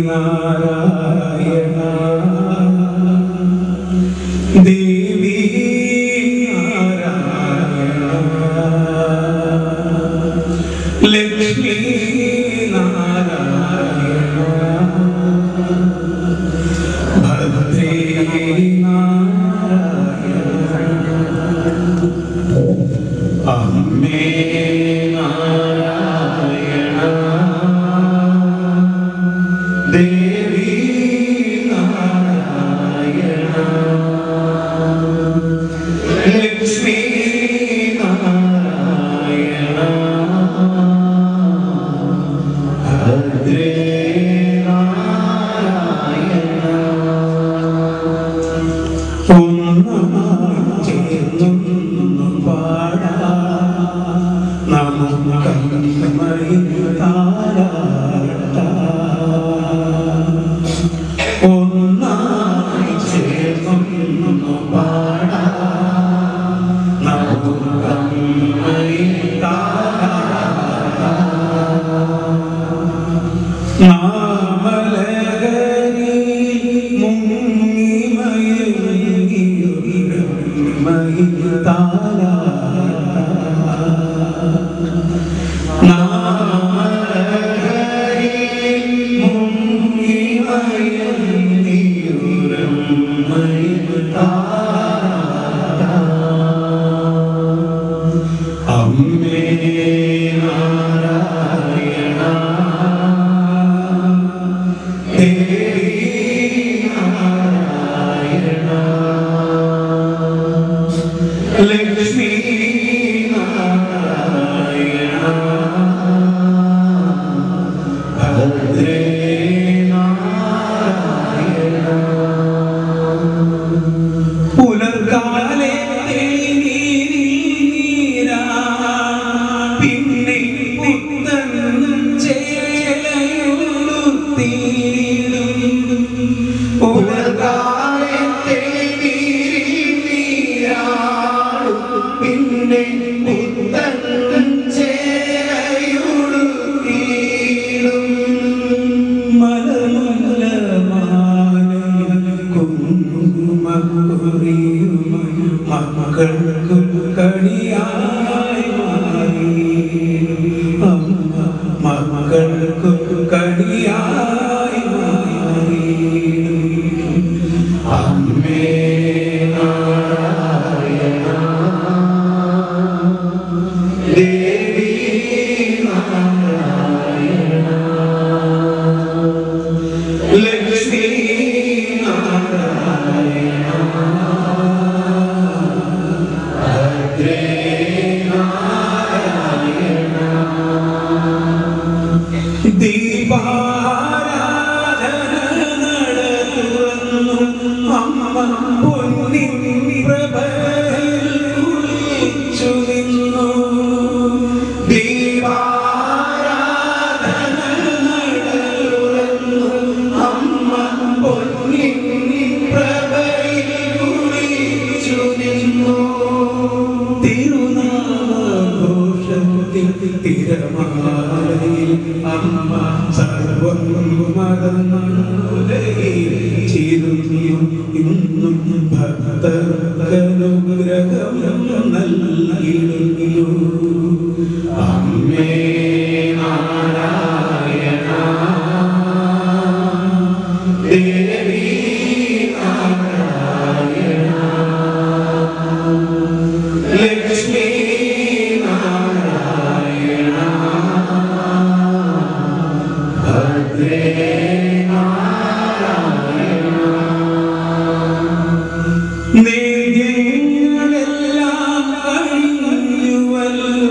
നാരായണ ദേവി നാരായണ ലക്ഷ്മി നാരായണ ഭദ്രേ അമ്മേ നാരായണ ദേവി നാരായണ ലക്ഷ്മി നാരായണ ഭദ്രേ നാരായണ ചേർന്നു പാടാ നമുക്കമ്മയിൽ താരാട്ട ഒന്നായി ചേർന്നു പാടാ നമുക്കമ്മയിൽ താരാട്ട നാമലഹരി മുങ്ങി മയിൽ താരാട്ട നാമലഹരി മുങ്ങി മയിൽ താരാട്ട അമ്മേ നാരായണ ദേവി നാരായണ ലക്ഷ്മി നാരായണ ഭദ്രേ നാരായണ പുലർക്കാലേ നീരാ പിന്നെ പുത്തൻ ചേലയുടുത്തിടും പുലർക്കാലത്തെ നീരാടും പിന്നെ പുത്തൻ ചേലയുടുത്തിടും മലമലമാലയിൽ കുങ്കുമക്കുറിയുമായി മക്കൾക്കു കണിയായി മാറി അമ്മ മക്കൾക്കു കണിയായി മാറി അമ്മേ നാരായണ ദേവി നാരായണ ലക്ഷ്മി നാരായണ ഭദ്രേ നാരായണ ദീപാരാധന നടത്തുന്നു അമ്മ പൊന്നിൻ പ്രഭയിൽ കുളിച്ചു നിന്നു ദീപാരാധന നടത്തുന്നു അമ്മ പൊന്നിൻ പ്രഭയിൽ കുളിച്ചു നിന്നു തിരുനാമഘോഷത്തിൽ തിരമാലയിൽ അമ്മ സർവം മറന്നുലയിൽ ചിരുന്നു ഇന്നും ഭക്തർക്കനുഗ്രഹം നൽകിടുന്നു അമ്മേ നാരായണ ദേവി നാരായണ ലക്ഷ്മി നാരായണ ഭദ്രേ നാരായണ നേദ്യങ്ങളെല്ലാം കഴിഞ്ഞുവല്ലോ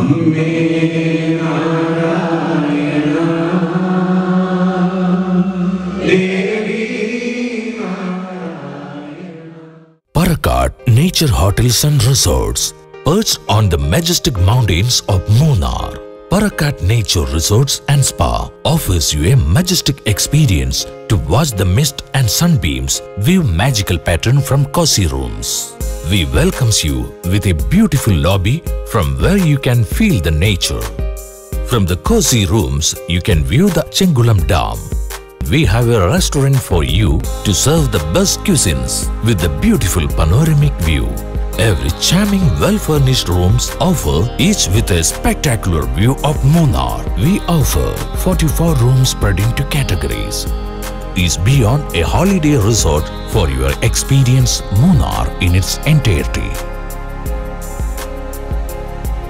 അമ്മേ നാരായണ ദേവി Parakat Nature Hotels and Resorts, perched on the majestic mountains of Munnar. Parakat Nature Resorts and Spa offers you a majestic experience to watch the mist and sunbeams view magical pattern from cozy rooms. We welcomes you with a beautiful lobby from where you can feel the nature. From the cozy rooms, you can view the Chengulam Dam. We have a restaurant for you to serve the best cuisines with a beautiful panoramic view. Every charming, well-furnished rooms offer each with a spectacular view of Munnar. We offer 44 rooms spread into categories. Is beyond a holiday resort for your experience Munnar in its entirety.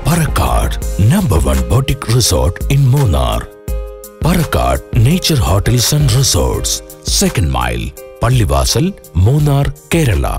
Parakat, #1 boutique resort in Munnar. Parakat Nature Hotels and Resorts, 2nd mile, Pallivasal, Munnar, Kerala.